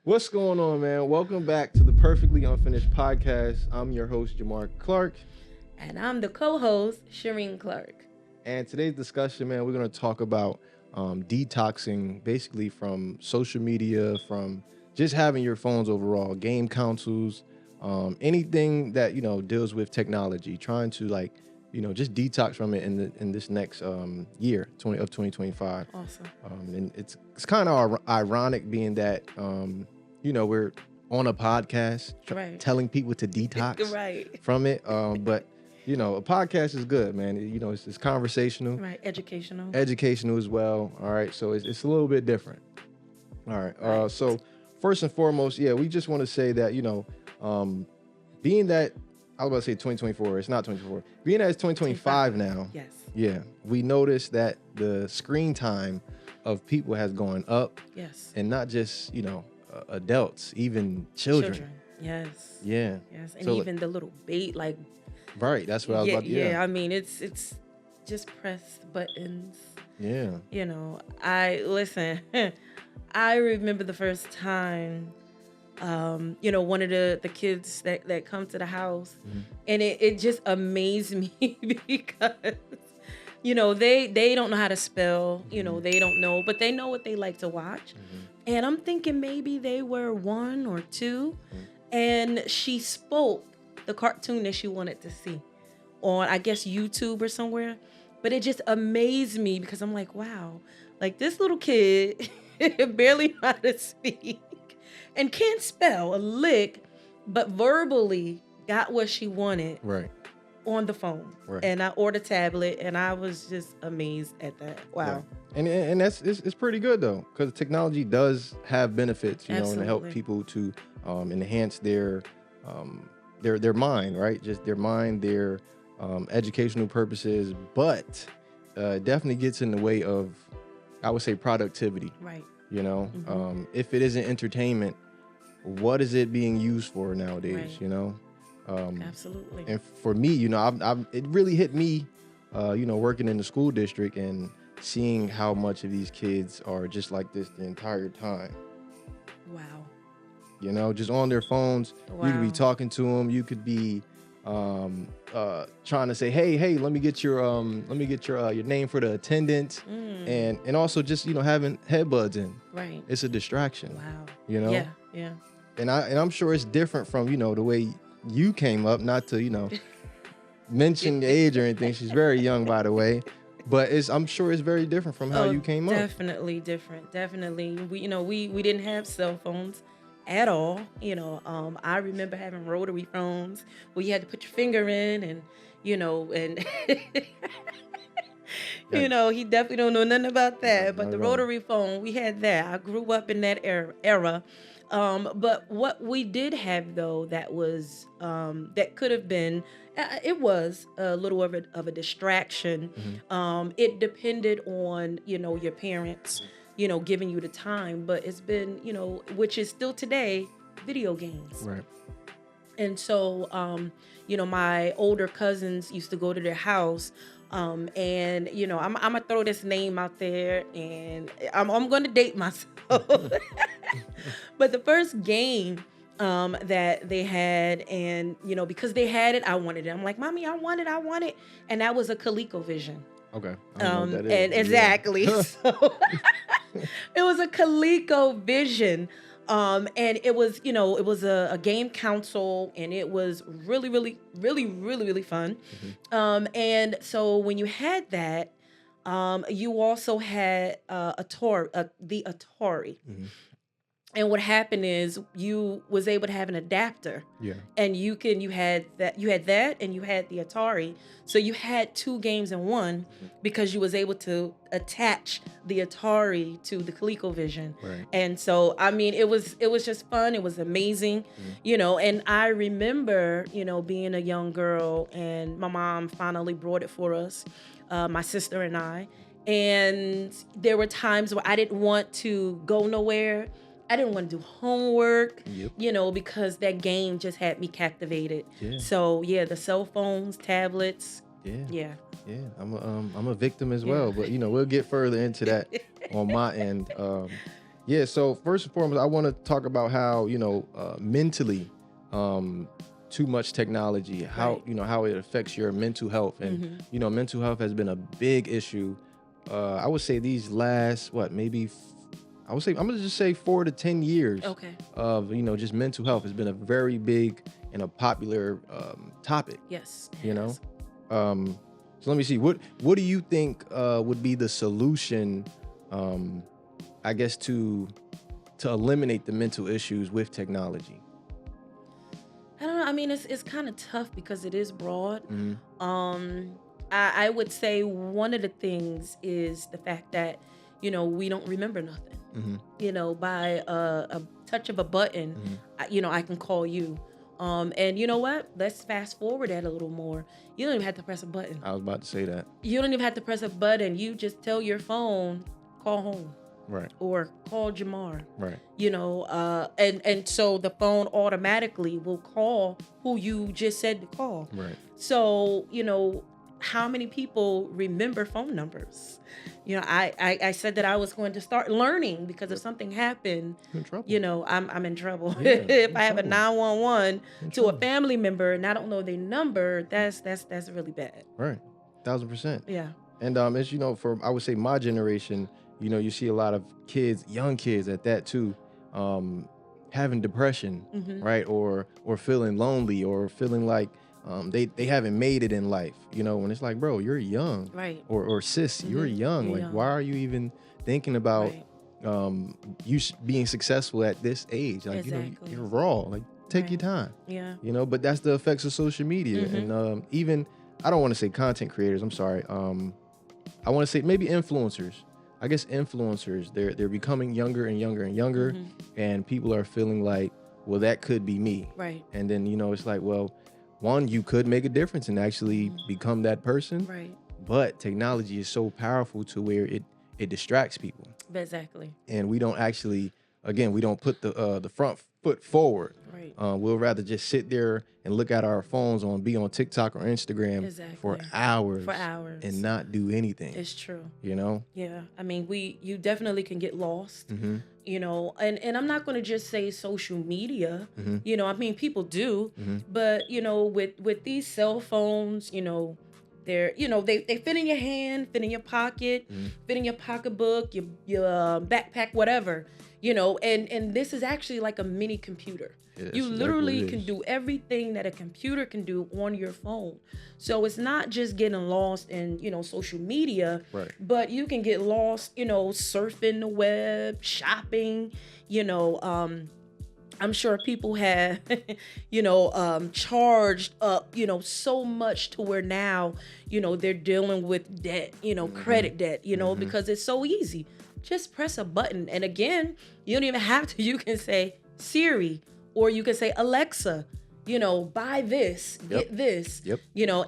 What's going on, man? Welcome back to the Perfectly Unfinished podcast. I'm your host, Jamar Clark. And I'm the co-host, Shireen Clark. And today's discussion, man, we're going to talk about detoxing basically from social media, from just having your phones overall, game consoles, anything that, deals with technology, trying to just detox from it in this next year, 2025. Awesome. And it's kind of ironic being that, we're on a podcast Right. telling people to detox Right. from it. But a podcast is good, man. It's conversational, Right. Educational. educational as well. All right, so it's a little bit different. All right. Right. So first and foremost, we just want to say that being that I was about to say 2024, it's not 2024. Being that it's 2025 now, Yes. yeah, we noticed that the screen time of people has gone up, Yes. and not just adults, even children. Yes. Yeah. Yes. And So, even the little bait, like right. That's what I was about to. yeah. I mean, it's just press buttons. Yeah. I listen. I remember the first time. One of the kids that come to the house, and it just amazed me because they don't know how to spell, they don't know, but they know what they like to watch. And I'm thinking maybe they were 1 or 2, and she spoke the cartoon that she wanted to see on, I guess, YouTube or somewhere. But it just amazed me because I'm like, wow, like this little kid barely know how to speak and can't spell a lick, but verbally got what she wanted Right. on the phone, Right. and or the tablet, and I was just amazed at that. Wow. Yeah. And that's it's pretty good though, because technology does have benefits, and to help Absolutely. people to enhance their mind, right? Just their mind, their educational purposes, but definitely gets in the way of, I would say, productivity. Right. If it isn't entertainment, what is it being used for nowadays? Right. Absolutely. And for me, it really hit me, working in the school district and seeing how much of these kids are just like this the entire time. Wow. Just on their phones. You could be Wow. talking to them. You could be trying to say, hey, let me get your name for the attendant, and also just having headbuds in. Right. It's a distraction. Wow. Yeah. Yeah. And I'm sure it's different from the way you came up. Not to mention age or anything. She's very young, by the way, but I'm sure it's very different from how you came up. Definitely different. Definitely. We didn't have cell phones at all. I remember having rotary phones where you had to put your finger in, and and he definitely don't know nothing about that. But the rotary phone, we had that. I grew up in that era. But what we did have though, that was that could have been, it was a little of a distraction. It depended on your parents, giving you the time. But it's been which is still today, video games. Right. And so my older cousins used to go to their house. And I'm gonna throw this name out there, and I'm gonna date myself. But the first game that they had, and because they had it, I wanted it. I'm like, Mommy, I want it, and that was a ColecoVision. Okay. I don't know what that is, And but exactly, so it was a ColecoVision. And it was, it was a game console, and it was really, really, really, really, really fun. And so when you had that, you also had the Atari. And what happened is you was able to have an adapter. Yeah. And you had that, and you had the Atari. So you had 2 games in one, because you was able to attach the Atari to the ColecoVision. Right. And so, I mean, it was just fun. It was amazing, and I remember, being a young girl, and my mom finally brought it for us, my sister and I. And there were times where I didn't want to go nowhere. I didn't want to do homework, because that game just had me captivated. Yeah. So the cell phones, tablets. Yeah. I'm a victim as well, but we'll get further into that on my end. Yeah, so first and foremost, I want to talk about how, mentally, too much technology, how, Right. how it affects your mental health. And, Mm-hmm. mental health has been a big issue. I would say these last, I would say, I'm going to just say 4 to 10 years Okay. of, just mental health has been a very big and a popular topic, Yes, it you know? has. Um, so let me see, what do you think would be the solution, um, I guess, to eliminate the mental issues with technology? I don't know. I mean, it's kind of tough because it is broad. Mm-hmm. Um, I would say one of the things is the fact that we don't remember nothing. Mm-hmm. By a touch of a button, Mm-hmm. I can call you. And you know what? Let's fast forward that a little more. You don't even have to press a button. I was about to say that. You don't even have to press a button. You just tell your phone, call home Right. or call Jamar. Right. And so the phone automatically will call who you just said to call. Right. So how many people remember phone numbers? I said that I was going to start learning because if something happened, You're in trouble. I'm in trouble. Yeah, you're If in I have a trouble. 911 You're in to a trouble. family member and I don't know their number, that's really bad. Right. 1,000%. Yeah. And as for, I would say, my generation, you see a lot of kids, young kids at that too, having depression, Mm-hmm. right? Or feeling lonely, or feeling like they haven't made it in life. When it's like, bro, you're young, Right. or sis, you're Mhm. young. You're Like, young. why are you even thinking about Right. you being successful at this age? Like, Exactly. you're raw. Like, take Right. your time. Yeah. But that's the effects of social media. Mhm. And even, I don't want to say content creators, I'm sorry. I want to say maybe influencers. I guess influencers, they're becoming younger and younger and younger, Mhm. and people are feeling like, well, that could be me. Right. And then, it's like, well, one, you could make a difference and actually become that person, Right. but technology is so powerful to where it distracts people, Exactly. and we don't actually, again, we don't put the front foot forward. Right. We'll rather just sit there and look at our phones, be on TikTok or Instagram for Exactly. hours, For hours. and not do anything. It's true. Yeah. I mean, you definitely can get lost. Mm-hmm. And I'm not going to just say social media. Mm-hmm. I mean, people do, Mm-hmm. but with these cell phones, they're they fit in your hand, fit in your pocket, Mm-hmm. fit in your pocketbook, your backpack, whatever. And this is actually like a mini computer. Yeah, that's You exactly literally what it can is. do everything that a computer can do on your phone. So it's not just getting lost in, social media, Right. but you can get lost, surfing the web, shopping, I'm sure people have, charged up, so much to where now, they're dealing with debt, credit debt, because it's so easy. Just press a button. And again, you don't even have to. You can say Siri, or you can say Alexa, buy this, get this, Yep.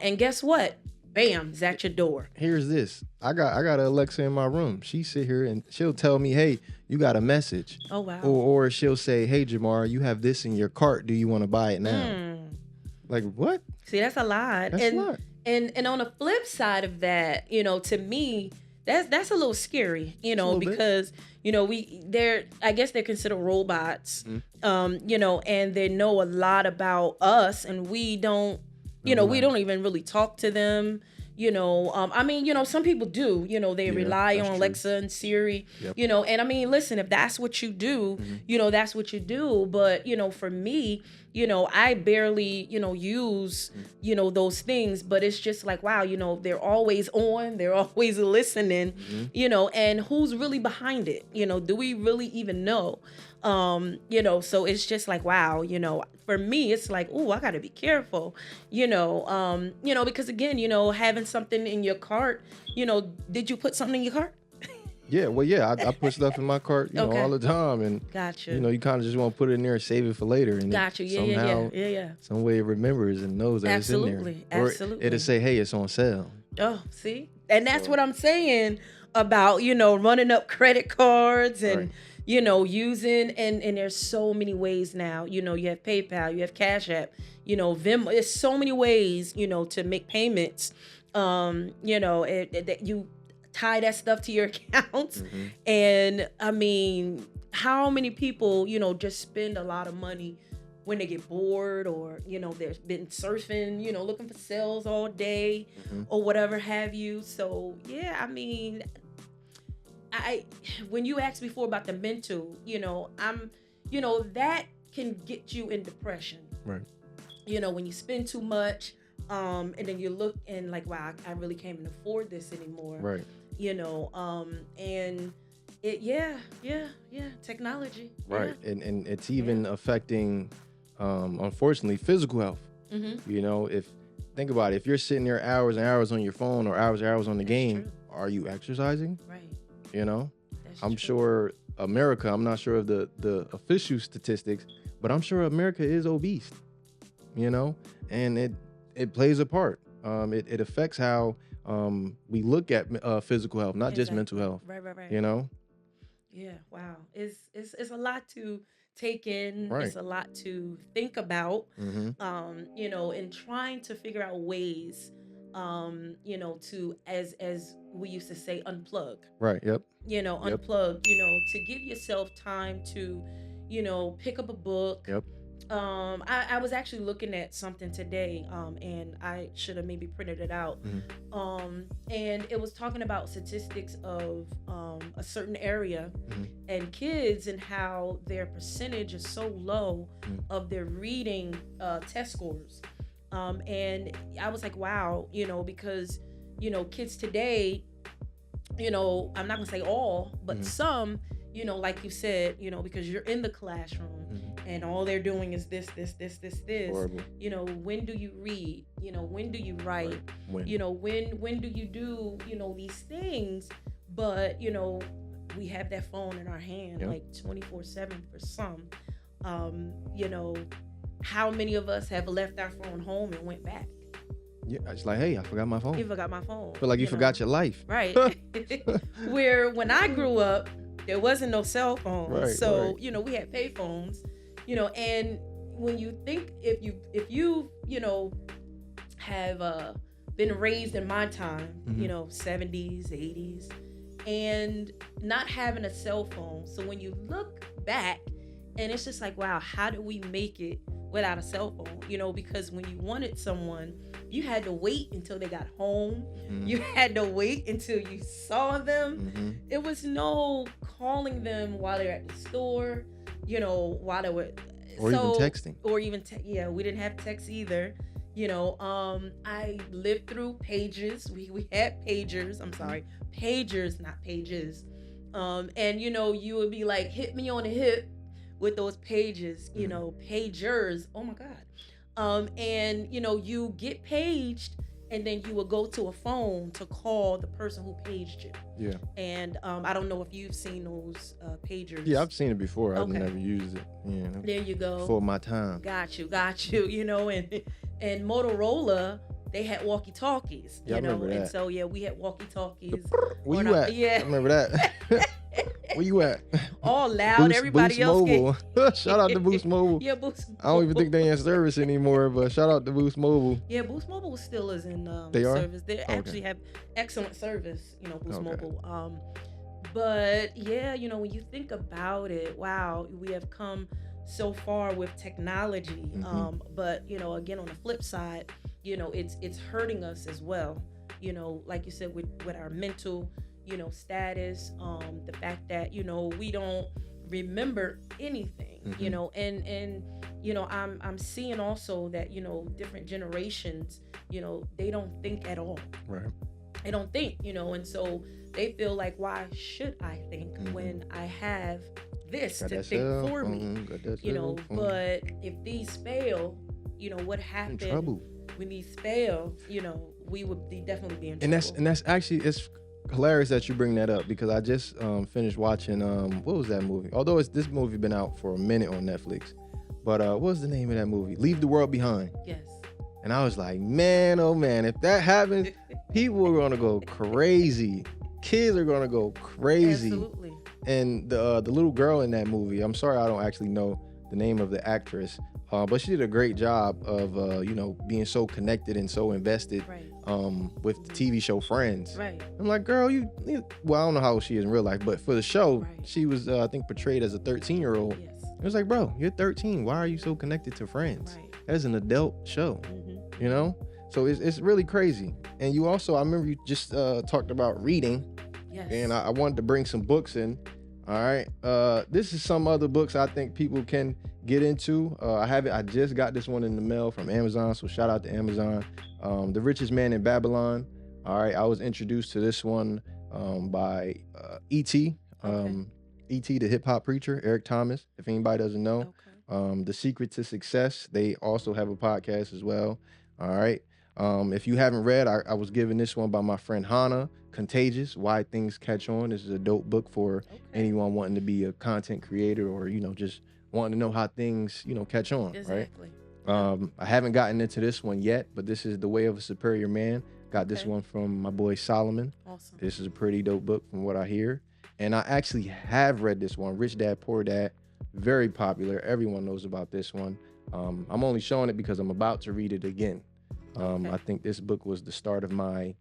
And guess what? Bam, it's at your door. Here's this. I got an Alexa in my room. She sit here and she'll tell me, "Hey, you got a message." Oh, wow. Or she'll say, "Hey, Jamar, you have this in your cart. Do you want to buy it now?" Like, what? See, that's a lot. That's a lot. And on the flip side of that, to me, that's a little scary, little bit. because I guess they're considered robots, and they know a lot about us, and we don't, we don't even really talk to them. I mean, some people do, they rely that's on true. Alexa and Siri, Yep. And I mean, listen, if that's what you do, that's what you do. But, for me, I barely, use, those things, but it's just like, wow, they're always on, they're always listening, and who's really behind it? Do we really even know? So it's just like, wow, for me, it's like, oh, I gotta be careful, because again, having something in your cart, did you put something in your cart? Yeah, well, yeah, I put stuff in my cart, Okay. all the time, and Gotcha. you kind of just want to put it in there and save it for later, and Gotcha. it Yeah, somehow, yeah. some way it remembers and knows that it's in Absolutely. there. Or Absolutely. it'll say, "Hey, it's on sale." Oh, see? And that's what I'm saying about, running up credit cards and, Right. Using, and there's so many ways now. You have PayPal, you have Cash App, Venmo. There's so many ways, to make payments. That you tie that stuff to your accounts. Mm-hmm. And I mean, how many people, just spend a lot of money when they get bored, or, they've been surfing, looking for sales all day, Mm-hmm. or whatever have you. So, yeah, I mean, I when you asked before about the mental, that can get you in depression. Right. When you spend too much, and then you look and like, wow, I really can't even afford this anymore. Right. And technology. Right. Yeah. And it's even affecting, unfortunately, physical health. Mm-hmm. If think about it, if you're sitting there hours and hours on your phone or hours and hours on the That's game, true. are you exercising? Right. That's I'm true. sure America, I'm not sure of the official statistics, but I'm sure America is obese, and it plays a part. It affects how we look at physical health, not just mental health. Right. Yeah. Wow. It's a lot to take in. Right. It's a lot to think about. Mm-hmm. And trying to figure out ways, to, as we used to say, unplug. Right. Yep. Unplug. To give yourself time to, pick up a book. Yep. I was actually looking at something today, and I should have maybe printed it out. Mm-hmm. And it was talking about statistics of a certain area, Mm-hmm. and kids, and how their percentage is so low Mm-hmm. of their reading test scores. And I was like, wow, because kids today, I'm not gonna say all, but Mm-hmm. some, like you said, because you're in the classroom, Mm-hmm. and all they're doing is this. Horrible. When do you read? When do you write? When? When do you do, these things? But, we have that phone in our hand, Yep. like 24/7 for some. How many of us have left our phone home and went back? Yeah, it's like, hey, I forgot my phone. You forgot my phone. Feel like you forgot your life. Right. Where when I grew up, there wasn't no cell phones. Right, So, right. we had pay phones, and when you think, if you have been raised in my time, Mhm. 70s, 80s, and not having a cell phone. So when you look back, and it's just like, wow, how did we make it without a cell phone? Because when you wanted someone, you had to wait until they got home. Mhm. You had to wait until you saw them. Mhm. It was no calling them while they're at the store, while they were, Or even texting. or even we didn't have text either. I lived through pages. We had pagers. I'm sorry, pagers, not pages. And you would be like, hit me on the hip with those pages, pagers. Oh my God. And you get paged, and then you will go to a phone to call the person who paged you. Yeah. And I don't know if you've seen those pagers. Yeah, I've seen it before. I've Okay. never used it. There you go. For my time. Got you. And Motorola, they had walkie talkies. Yeah, I remember And that. so we had walkie talkies. Where you at? Yeah. I remember that. Where you at? All loud. Everybody Boost else Mobile. Shout out to Boost Mobile. Yeah, Boost. I don't even think they in service anymore, but shout out to Boost Mobile. Yeah, Boost Mobile still is in They are? service. They Okay. actually have excellent service, Boost Okay. Mobile. But yeah, when you think about it, wow, we have come so far with technology. Mhm. But again, on the flip side, it's hurting us as well. Like you said, with our mental, status, the fact that we don't remember anything, Mhm. and I'm seeing also that different generations, they don't think at all. Right. They don't think, and so they feel like, why should I think when I have this Got to that think cell for me? phone, got that you cell know phone. but if these fail, what In happened trouble. when these fail, we would definitely be in And trouble. that's actually, it's hilarious that you bring that up, because I just finished watching what was that movie? Although this movie been out for a minute on Netflix, but what was the name of that movie? Leave the World Behind. Yes. And I was like, man, oh man, if that happens, people are gonna go crazy. Kids are gonna go crazy. Absolutely. And the little girl in that movie, I'm sorry I don't actually know the name of the actress. But she did a great job of being so connected and so invested Right. with the TV show Friends. Right. I'm like, girl, well, I don't know how old she is in real life, but for the show, Right. she was I think portrayed as a 13-year-old. Yes. It was like, bro, you're 13. Why are you so connected to Friends? Right. That is an adult show, Mm-hmm. you know. So it's really crazy. And you also, I remember you just talked about reading, Yes. and I wanted to bring some books in. All right. This is some other books I think people can get into. I just got this one in the mail from Amazon, so shout out to Amazon. The Richest Man in Babylon. All right. I was introduced to this one by E.T. Okay. E.T. the hip hop preacher, Eric Thomas. If anybody doesn't know, Okay. The Secret to Success. They also have a podcast as well. All right. If you haven't read, I was given this one by my friend Hannah, Contagious, Why Things Catch On. This is a dope book for Okay. anyone wanting to be a content creator or, just wanting to know how things, catch on, right? Exactly. I haven't gotten into this one yet, but this is The Way of a Superior Man. Got this Okay. one from my boy Solomon. Awesome. This is a pretty dope book from what I hear. And I actually have read this one, Rich Dad, Poor Dad. Very popular. Everyone knows about this one. I'm only showing it because I'm about to read it again. Okay. I think this book was the start of my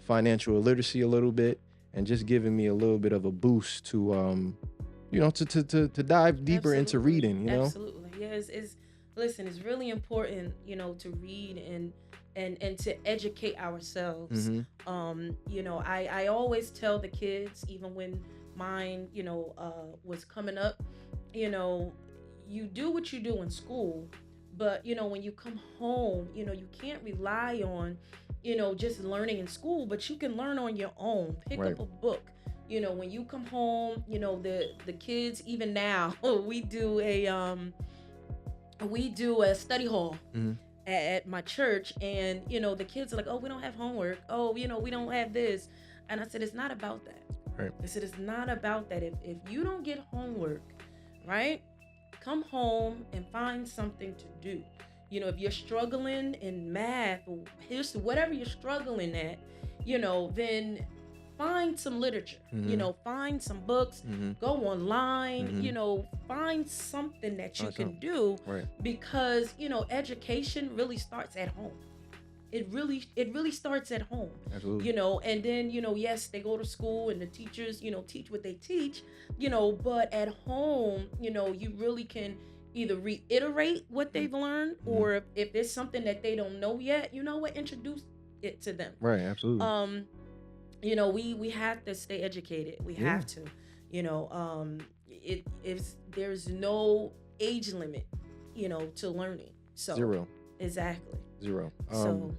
financial illiteracy a little bit, and just giving me a little bit of a boost to to dive deeper into Absolutely. reading. Absolutely. Yeah. Listen, it's really important, to read and to educate ourselves. Hmm. I always tell the kids, even when mine, was coming up, you do what you do in school, but when you come home, you can't rely on, just learning in school, but you can learn on your own. Pick Right. up a book. When you come home, the kids, even now, we do a study hall Hmm. at my church, and the kids are like, oh, we don't have homework, oh, we don't have this. And I said, it's not about that. Right. I said, it's not about that. If you don't get homework, right, come home and find something to do. If you're struggling in math or history, whatever you're struggling at, then find some literature. Mhm. Find some books, Hmm. go online, Mhm. find something that you Find can something. do, Right. because education really starts at home. It really starts at home. Absolutely. And then yes, they go to school and the teachers teach what they teach, but at home, you really can either reiterate what they've learned, or if there's something that they don't know yet, introduce it to them. Right. Absolutely. We have to stay educated. We Yeah. have to, there's no age limit, to learning. So Zero. exactly. Zero. So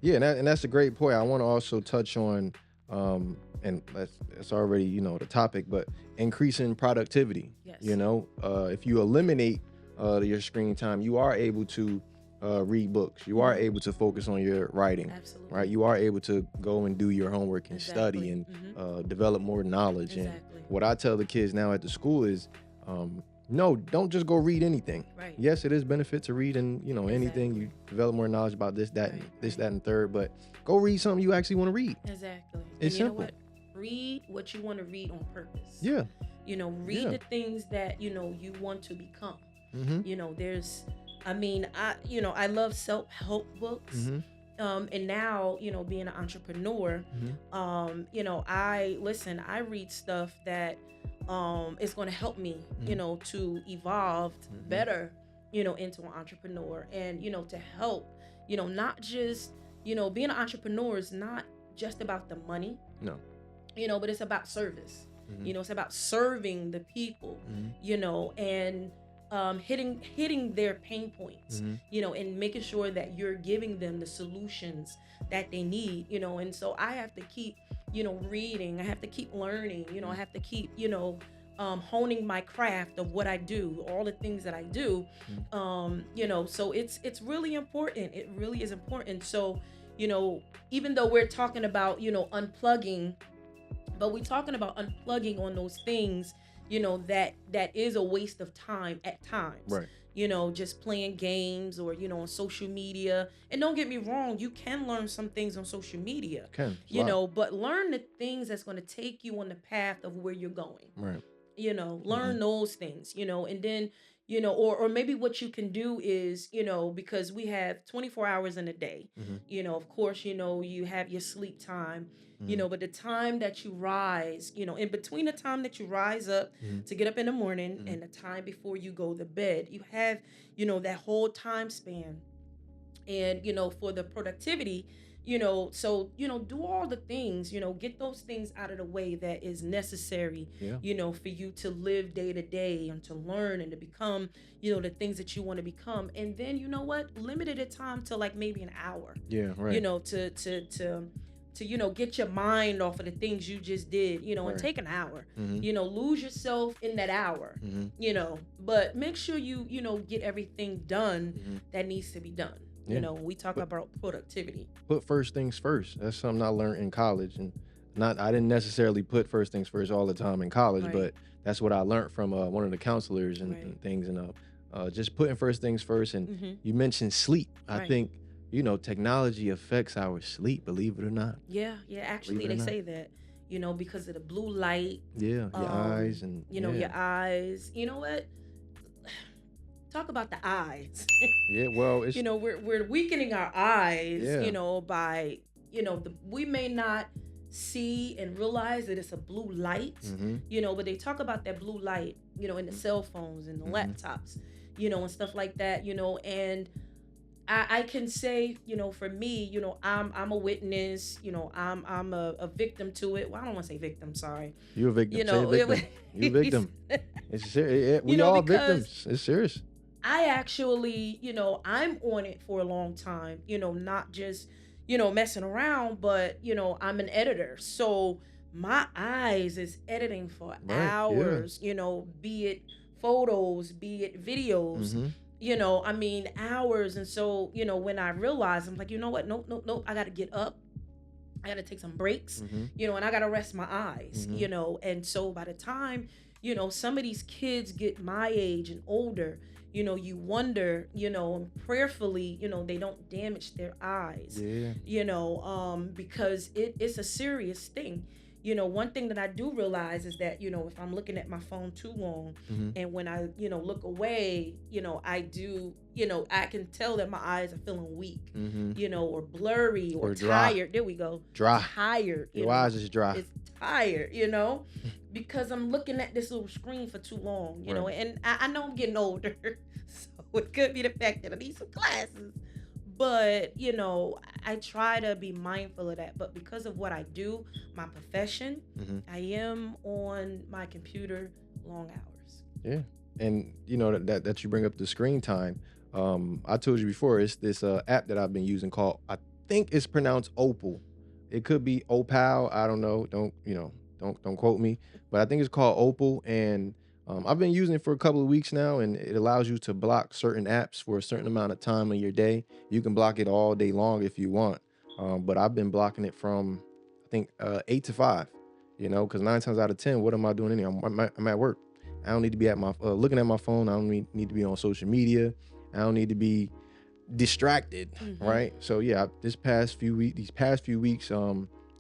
Yeah, and that's a great point. I want to also touch on, and that's already the topic, but increasing productivity. yes. If you eliminate your screen time, you are able to read books. You are Mhm. able to focus on your writing, Absolutely. right? You are able to go and do your homework and study Exactly. and Mhm. develop more knowledge. Exactly. And what I tell the kids now at the school is, no, don't just go read anything. Right. Yes, it is benefit to read and anything. Exactly. You develop more knowledge about this, that, and Right, this, right. that, and third. But go read something you actually want to read. Exactly. It's And you know simple. what? Read what you want to read on purpose. Yeah. Read Yeah. the things that you want to become. Mm-hmm. There's I love self-help books. Mm-hmm. And now, being an entrepreneur, I read stuff that is going to help me, to evolve Mhm. better, into an entrepreneur, and to help, not just, being an entrepreneur is not just about the money, No. but it's about service. Mhm. It's about serving the people, Mhm. and hitting their pain points, Mhm. and making sure that you're giving them the solutions that they need, and so I have to keep, reading. I have to keep learning. I have to keep, honing my craft of what I do, all the things that I do. So it's really important. It really is important. So, even though we're talking about, unplugging, but we're talking about unplugging on those things, that is a waste of time at times. Right. Just playing games, or on social media. And don't get me wrong, you can learn some things on social media, Can. It's a lot. but learn the things that's going to take you on the path of where you're going. Right. Learn those things, and then or maybe what you can do is, because we have 24 hours in a day, Mhm. of course, you have your sleep time, Mhm. but the time that you rise, in between the time that you rise up Mhm. to get up in the morning Mhm. and the time before you go to bed, you have, that whole time span. And for the productivity, so do all the things, get those things out of the way that is necessary, Yeah. for you to live day to day and to learn and to become, the things that you want to become. And then, what, limited a time to like maybe an hour, Yeah. Right. to get your mind off of the things you just did, and Right. take an hour, Mhm. lose yourself in that hour, Mhm. but make sure you get everything done Mhm. that needs to be done. Yeah. We talk But about productivity. put first things first. That's something I learned in college, and not I didn't necessarily put first things first all the time in college, Right, but that's what I learned from one of the counselors and, right. and things, and just putting first things first. And Mm-hmm. you mentioned sleep. I Right. think technology affects our sleep. Believe it or not. Yeah, yeah. Believe Actually, it or they not. say that, because of the blue light, Yeah, your eyes and your eyes. You know what? Talk about the eyes. yeah. Well, it's We're weakening our eyes, yeah. by, we may not see and realize that it's a blue light, Mm-hmm. but they talk about that blue light, in the cell phones and the Mm-hmm. laptops, and stuff like that, and I can say, for me, I'm a witness, I'm a victim to it. Well, I don't want to say victim, sorry. You're a victim. Say a victim. You a victim. It's serious. We all because victims. It's serious. I actually, I'm on it for a long time, not just, messing around, but, I'm an editor. So my eyes is editing for Right. Yeah. hours, be it photos, be it videos, Mm-hmm. I mean, hours. And so, when I realized, I'm like, you know what? Nope, nope, nope. I got to get up. I got to take some breaks, Mm-hmm. and I got to rest my eyes, Mm-hmm. and so by the time, some of these kids get my age and older, you wonder, prayerfully, they don't damage their eyes, Yeah. because it's a serious thing. One thing that I do realize is that, if I'm looking at my phone too long, Mm-hmm. and when I, look away, I do, I can tell that my eyes are feeling weak, Mm-hmm. or blurry or Or dry. tired. There we go. Dry. Tired, Your eyes is dry. it's tired, because I'm looking at this little screen for too long, Right. and I know I'm getting older, so it could be the fact that I need some glasses. But, I try to be mindful of that. But because of what I do, my profession, Mm-hmm. I am on my computer long hours. Yeah. And that you bring up the screen time. I told you before, it's this app that I've been using called, I think it's pronounced Opal. It could be Opal. I don't know. Don't quote me. But I think it's called Opal, and I've been using it for a couple of weeks now, and it allows you to block certain apps for a certain amount of time in your day. You can block it all day long if you want. But I've been blocking it from, I think, 8 to 5. Because 9 times out of 10, what am I doing in here? I'm at work. I don't need to be at my looking at my phone. I don't need to be on social media. I don't need to be distracted, Mm-hmm. right? So yeah, these past few weeks,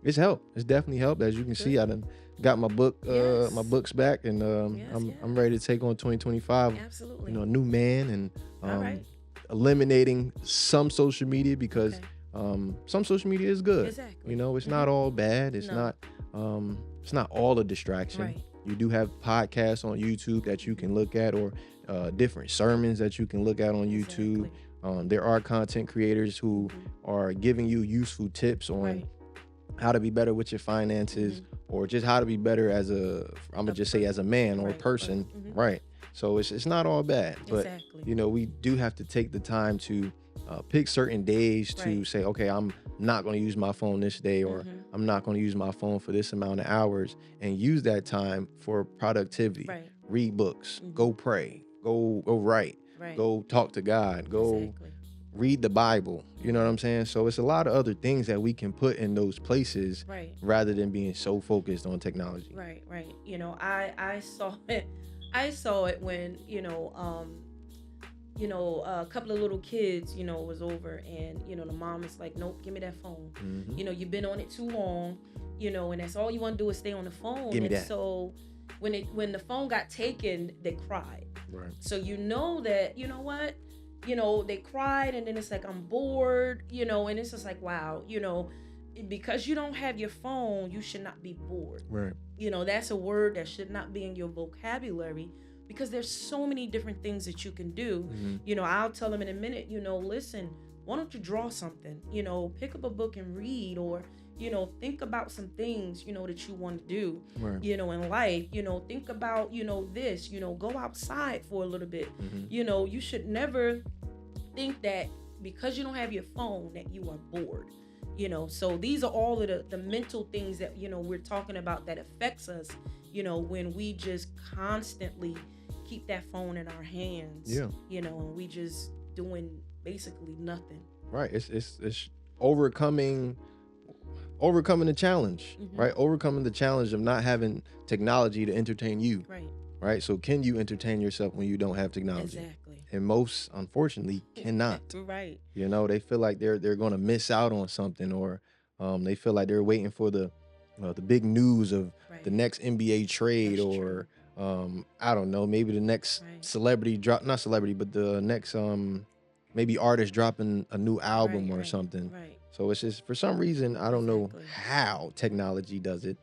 it's helped. It's definitely helped. As you can see, Good. I done got my Yes. books back, and Yes. I'm Yes. ready to take on 2025. Absolutely. A new man, and All right. eliminating some social media because Okay. some social media is good. Exactly. It's not all bad. It's No. not all a distraction. Right. You do have podcasts on YouTube that you can look at, or different sermons that you can look at on YouTube. Exactly. There are content creators who Mhm. are giving you useful tips on Right. how to be better with your finances, or just how to be better as I'm gonna A just say as a man or a Right. person, Mhm. right? So it's not all bad, but Exactly. we do have to take the time to pick certain days to Right. say, okay, I'm not going to use my phone this day, or Mhm. I'm not going to use my phone for this amount of hours, and use that time for productivity. Right. Read books, Mhm. go pray, go write, Right. go talk to God, go Exactly. read the Bible. You know what I'm saying? So it's a lot of other things that we can put in those places Right. rather than being so focused on technology. Right. Right. I saw it. I saw it when a couple of little kids, was over, and the mom is like, nope, give me that phone. Mhm. You've been on it too long, and that's all you want to do is stay on the phone. Give me And that. so, when the phone got taken, they cried. Right. So you know that, you know what, they cried, and then it's like, I'm bored, and it's just like, wow, because you don't have your phone, you should not be bored. Right. That's a word that should not be in your vocabulary, because there's so many different things that you can do. I'll tell them in a minute, listen, why don't you draw something, pick up a book and read, or think about some things that you want to do. Right. In life, think about this, go outside for a little bit. You should never think that because you don't have your phone that you are bored. So these are all of the mental things that we're talking about that affects us when we just constantly keep that phone in our hands. And we just doing basically nothing. Right. It's overcoming the challenge. Right. Overcoming the challenge of not having technology to entertain you. Right. So can you entertain yourself when you don't have technology? Exactly. And most, unfortunately, cannot. Right. They feel like they're going to miss out on something, or they feel like they're waiting for the big news of the next NBA trade. That's or I don't know, maybe the next celebrity drop, not celebrity, but the next maybe artist dropping a new album or something. Right. So it's just, for some reason, I don't know how technology does it,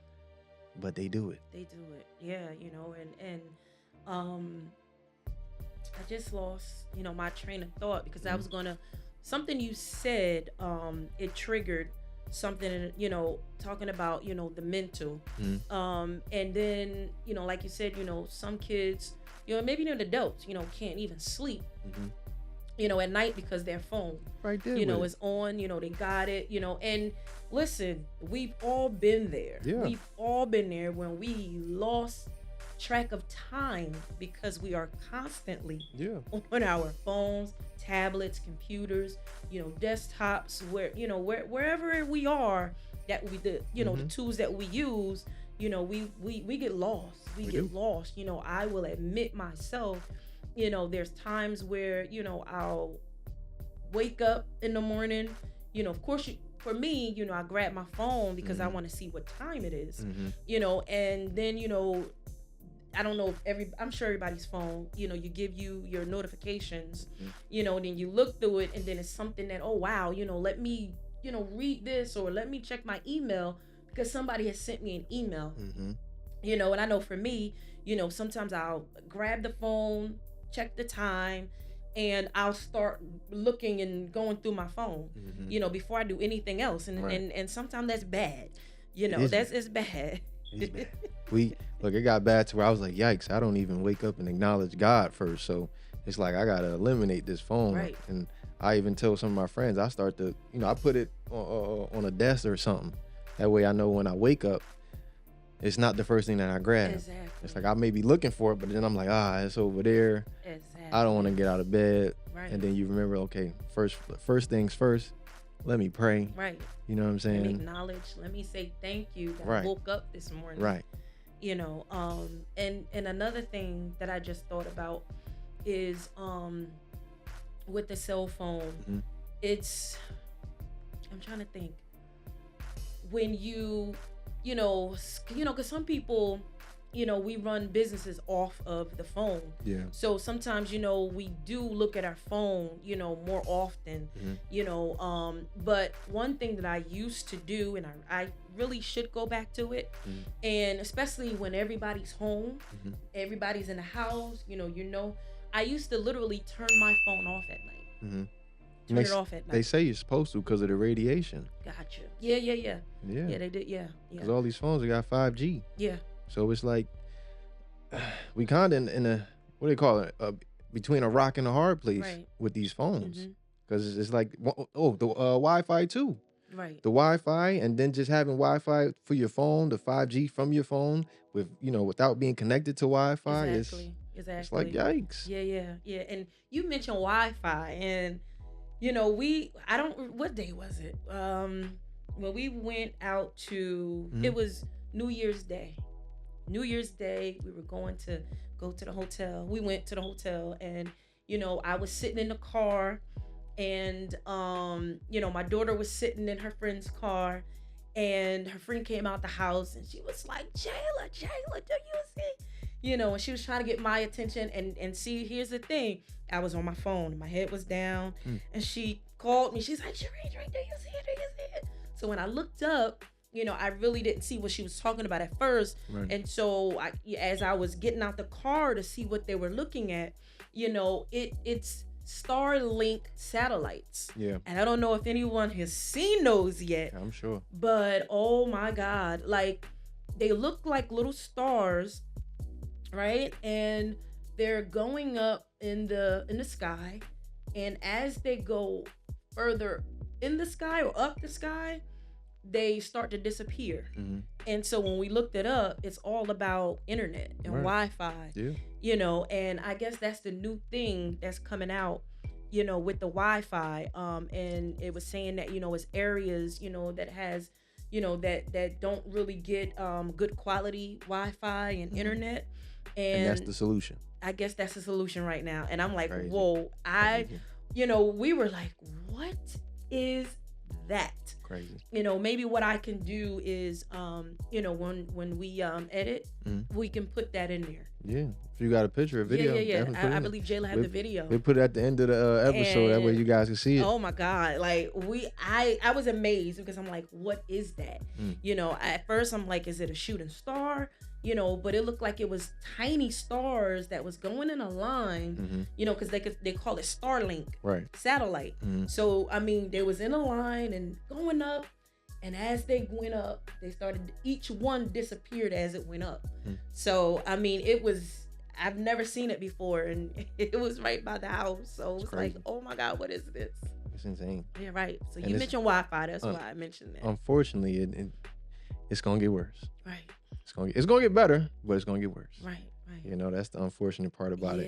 but they do it. They do it. Yeah, and I just lost, my train of thought, because I was something you said, it triggered something, talking about, the mental. And then, like you said, some kids, maybe even adults, can't even sleep, at night because their phone, right there, is on, they got it, and listen, we've all been there. Yeah. We've all been there when we lost track of time because we are constantly on our phones, tablets, computers, desktops, wherever we are, that we the tools that we use, we get lost. We get lost. I will admit myself, there's times where I'll wake up in the morning, of course for me, I grab my phone because I want to see what time it is, and then I don't know if I'm sure everybody's phone, you give you your notifications, then you look through it, and then it's something that, oh wow, let me, read this, or let me check my email because somebody has sent me an email, and I know for me, sometimes I'll grab the phone, check the time, and I'll start looking and going through my phone, before I do anything else. And sometimes that's bad, it's bad. It's bad. It got bad to where I was like, yikes, I don't even wake up and acknowledge God first. So it's like, I got to eliminate this phone. Right. And I even tell some of my friends, I start to, I put it on a desk or something. That way I know when I wake up, it's not the first thing that I grab. Exactly. It's like I may be looking for it, but then I'm like, it's over there. Exactly. I don't want to get out of bed. Right. And then you remember, okay, first things first, let me pray. Right. You know what I'm saying? Let me acknowledge. Let me say thank you that I woke up this morning. Right. And another thing that I just thought about is with the cell phone, I'm trying to think, when because some people, we run businesses off of the phone. Yeah. So sometimes, we do look at our phone, more often, but one thing that I used to do, and I really should go back to it, and especially when everybody's home, everybody's in the house, I used to literally turn my phone off at night. Turn it off at night. They say you're supposed to because of the radiation. Gotcha. Yeah, they did. Yeah. Because all these phones, they got 5G. Yeah. So it's like we kind of in a, what do they call it, between a rock and a hard place with these phones. Because it's like, the Wi-Fi too. Right. The Wi-Fi, and then just having Wi-Fi for your phone, the 5G from your phone, with without being connected to Wi-Fi. Exactly. It's like, yikes. Yeah. And you mentioned Wi-Fi, and what day was it? When we went out to, it was New Year's Day. We were going to go to the hotel. We went to the hotel, and I was sitting in the car, and my daughter was sitting in her friend's car, And her friend came out the house and she was like, Jayla, do you see? And she was trying to get my attention. And see, here's the thing. I was on my phone. My head was down. Mm. And she called me. She's like, Sheree, do you see it? Do you see it? So when I looked up, I really didn't see what she was talking about at first. Right. And so as I was getting out the car to see what they were looking at, it's Starlink satellites. Yeah. And I don't know if anyone has seen those yet. I'm sure. But oh my God, like they look like little stars, right? And they're going up in the sky. And as they go further in the sky or up the sky, they start to disappear. Mm-hmm. And so when we looked it up, it's all about internet and Wi-Fi. Yeah. And I guess that's the new thing that's coming out, with the Wi-Fi. And it was saying that, it's areas, that has, that don't really get good quality Wi-Fi and internet. And that's the solution. I guess that's the solution right now. And I'm like, Crazy. whoa, we were like, what is that? Crazy. Maybe what I can do is, when we edit, we can put that in there. Yeah. If you got a picture or video. Yeah. I believe Jayla had the video. We put it at the end of the episode. That way you guys can see it. Oh my God. Like I was amazed because I'm like, what is that? At first I'm like, is it a shooting star? But it looked like it was tiny stars that was going in a line, because they call it Starlink satellite. So, I mean, they was in a line and going up, and as they went up, each one disappeared as it went up. So, I mean, I've never seen it before, and it was right by the house. So it was like, oh my God, what is this? It's insane. Yeah, right. So you mentioned Wi-Fi, that's why I mentioned that. Unfortunately, it's gonna get worse. Right. It's gonna get better, but it's gonna get worse. Right. That's the unfortunate part about it.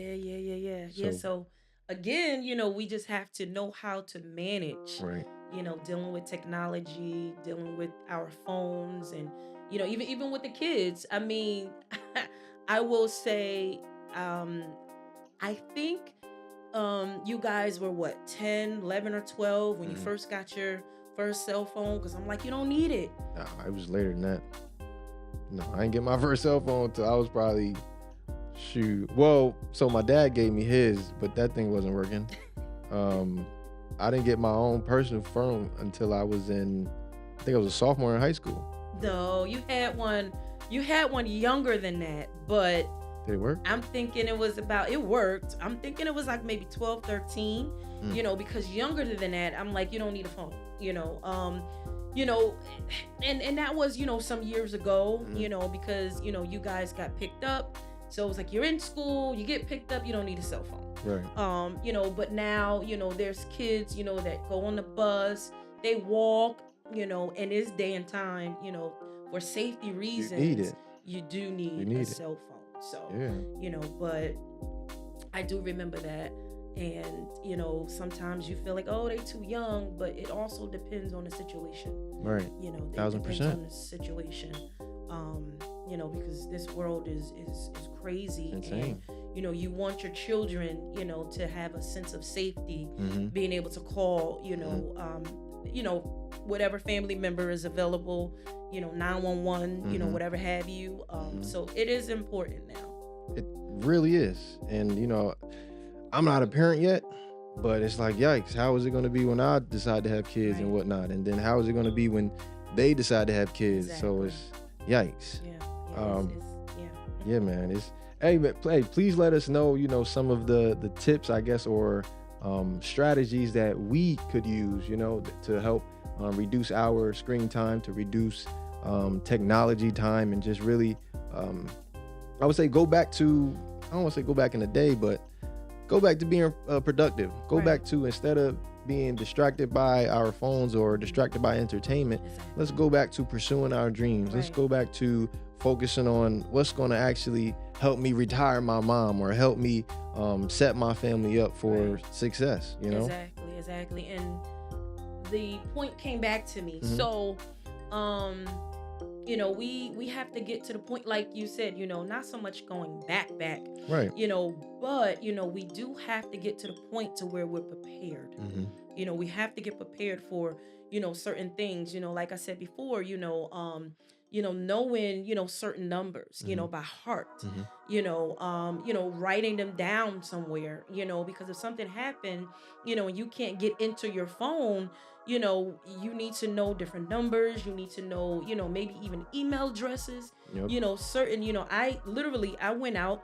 Yeah. So again, we just have to know how to manage. Right. Dealing with technology, dealing with our phones, and even with the kids. I mean, I will say, I think you guys were what, 10, 11, or 12 when you first got your first cell phone? Because I'm like, you don't need it. Nah, it was later than that. No, I didn't get my first cell phone until I was probably, so my dad gave me his, but that thing wasn't working. I didn't get my own personal phone until I was I think I was a sophomore in high school. No, you had one younger than that, but did it work? I'm thinking it worked. I'm thinking it was like maybe 12, 13, because younger than that, I'm like, you don't need a phone, and that was, some years ago, because, you guys got picked up. So it was like, you're in school, you get picked up, you don't need a cell phone. Right. But now, there's kids, that go on the bus, they walk, in this day and time, for safety reasons, you do need a cell phone. So, but I do remember that. And, sometimes you feel like, oh, they too young, but it also depends on the situation. Right. It 1000%. depends on the situation. Because this world is crazy. It's insane. And, you want your children, to have a sense of safety, being able to call, whatever family member is available, 911, whatever have you. So it is important now. It really is. And, I'm not a parent yet, but it's like, yikes, how is it going to be when I decide to have kids and whatnot? And then how is it going to be when they decide to have kids? Exactly. So it's yikes. Yeah, man. Please let us know, some of the tips, I guess, or strategies that we could use, to help reduce our screen time, to reduce technology time, and just really, I would say I don't want to say go back in the day, but go back to being productive. Go back to, instead of being distracted by our phones or distracted by entertainment, let's go back to pursuing our dreams. Let's go back to focusing on what's going to actually help me retire my mom, or help me set my family up for success, Exactly. And the point came back to me. So, we have to get to the point, like you said, not so much going back, right? But we do have to get to the point to where we're prepared. We have to get prepared for, certain things, like I said before, knowing, certain numbers, Hmm. by heart, Hmm. writing them down somewhere, because if something happened, and you can't get into your phone, you need to know different numbers, you need to know, maybe even email addresses, Yep. certain, I went out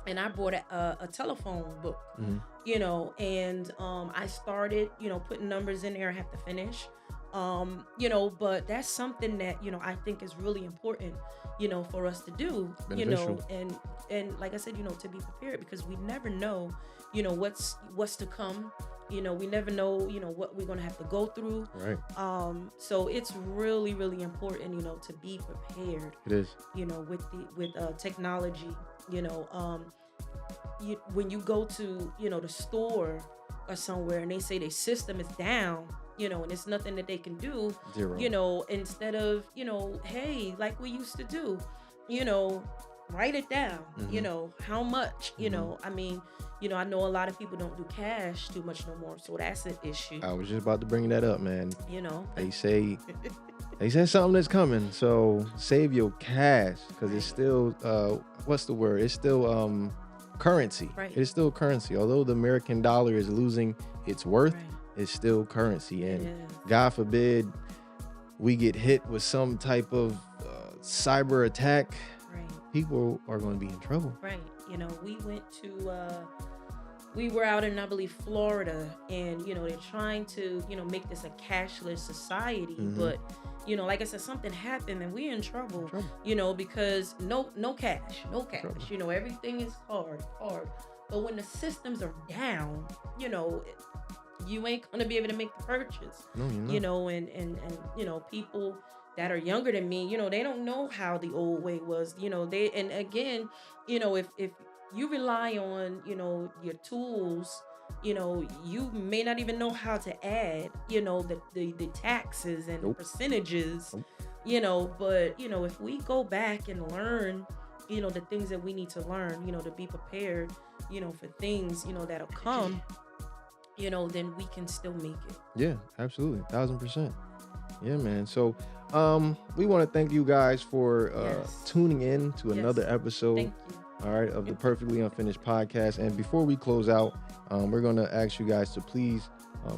and I bought a telephone book, Hmm. and I started, putting numbers in there. I have to finish, but that's something that I think is really important, for us to do, Beneficial. and like I said, to be prepared because we never know, what's to come. We never know, what we're gonna have to go through. Right. So it's really, really important, to be prepared, It is. with technology, you know. When you go to the store or somewhere and they say their system is down, and it's nothing that they can do, Zero. instead of hey, like we used to do, you know write it down, Hmm. how much, Hmm. I mean, I know a lot of people don't do cash too much no more, so that's an issue, I was just about to bring that up, man. you know They say they said something that's coming, so save your cash because it's right, still what's the word? It's still currency. right, It's still currency. Although the American dollar is losing its worth, right, it's still currency. it And is, God forbid we get hit with some type of cyber attack, right, people are going to be in trouble. right. We were out in, I believe, Florida, and they're trying to make this a cashless society, Hmm. but like I said, something happened and we're in trouble, Trouble. because no cash, no cash, Trouble. everything is hard, but when the systems are down, you ain't gonna be able to make the purchase, No, you're not. and people that are younger than me, they don't know how the old way was, they, and again, if you rely on, your tools, you may not even know how to add, the taxes and the Nope. percentages, Nope. but if we go back and learn, the things that we need to learn, to be prepared, for things, that'll come, then we can still make it. Yeah, absolutely. 1000%. Yeah, man. So, we want to thank you guys for Yes. tuning in to another Yes. episode, Thank all right, of the you. Perfectly Unfinished podcast. And before we close out, we're gonna ask you guys to please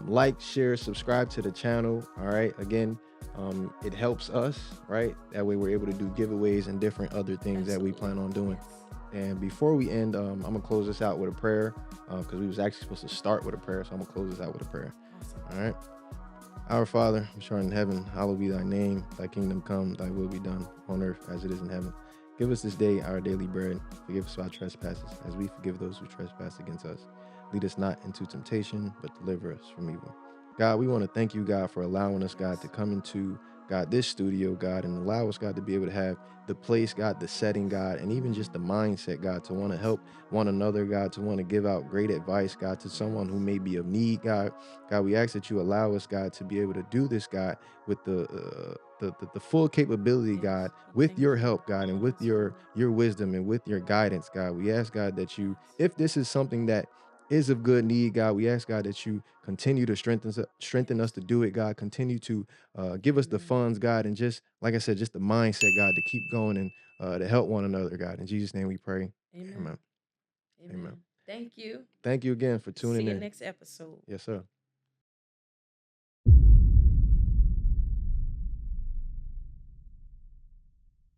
like, share, subscribe to the channel. All right. Again, it helps us, right? That way, we're able to do giveaways and different other things that we Absolutely. plan on doing. Yes. And before we end, I'm gonna close this out with a prayer because we was actually supposed to start with a prayer. So I'm gonna close this out with a prayer. Awesome. All right. Our Father, which art in heaven, hallowed be thy name. Thy kingdom come, thy will be done on earth as it is in heaven. Give us this day our daily bread. Forgive us our trespasses, as we forgive those who trespass against us. Lead us not into temptation, but deliver us from evil. God, we want to thank you, God, for allowing us, God, to Yes. come into, God, this studio, God, and allow us, God, to be able to have the place, God, the setting, God, and even just the mindset, God, to want to help one another, God, to want to give out great advice, God, to someone who Yes. may be of need, God. God, we ask that you allow us, God, to be able to do this, God, with the full capability, Yes. God, We with thank your you. help, God, and with Yes, Lord. your wisdom and with your guidance, God. We ask, God, that you, Yes. if this is something that is of good need, God, we ask, God, that you continue to strengthen us Yes. to do it, God. Continue to give us the Amen. funds, God, and just like I said, just the mindset, God, to keep going and to help one another, God. In Jesus' name, we pray. Amen. Amen. Amen. Amen. Thank you. Thank you again for See tuning you in. next episode. Yes, sir.